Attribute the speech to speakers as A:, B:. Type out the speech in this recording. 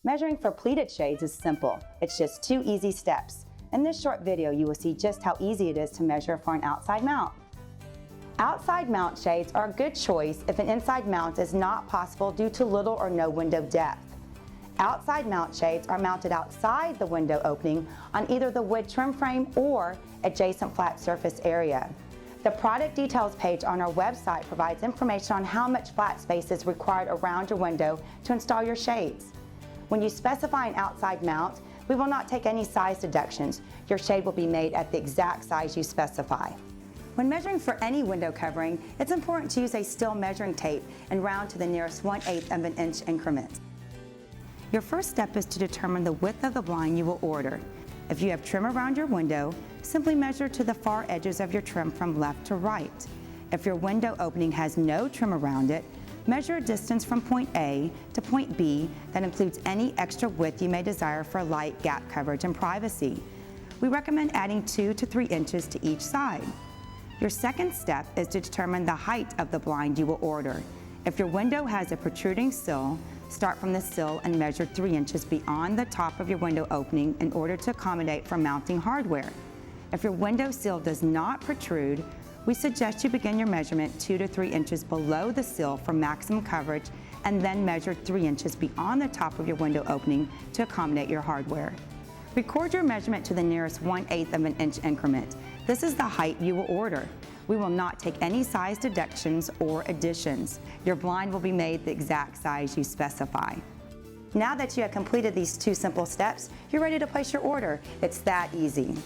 A: Measuring for pleated shades is simple. It's just 2 easy steps. In this short video, you will see just how easy it is to measure for an outside mount. Outside mount shades are a good choice if an inside mount is not possible due to little or no window depth. Outside mount shades are mounted outside the window opening on either the wood trim frame or adjacent flat surface area. The product details page on our website provides information on how much flat space is required around your window to install your shades. When you specify an outside mount, we will not take any size deductions. Your shade will be made at the exact size you specify. When measuring for any window covering, it's important to use a steel measuring tape and round to the nearest 1/8 of an inch increment. Your first step is to determine the width of the blind you will order. If you have trim around your window, simply measure to the far edges of your trim from left to right. If your window opening has no trim around it, measure a distance from point A to point B that includes any extra width you may desire for light gap coverage and privacy. We recommend adding 2 to 3 inches to each side. Your second step is to determine the height of the blind you will order. If your window has a protruding sill, start from the sill and measure 3 inches beyond the top of your window opening in order to accommodate for mounting hardware. If your window sill does not protrude, we suggest you begin your measurement 2 to 3 inches below the sill for maximum coverage and then measure 3 inches beyond the top of your window opening to accommodate your hardware. Record your measurement to the nearest 1/8 of an inch increment. This is the height you will order. We will not take any size deductions or additions. Your blind will be made the exact size you specify. Now that you have completed these 2 simple steps, you're ready to place your order. It's that easy.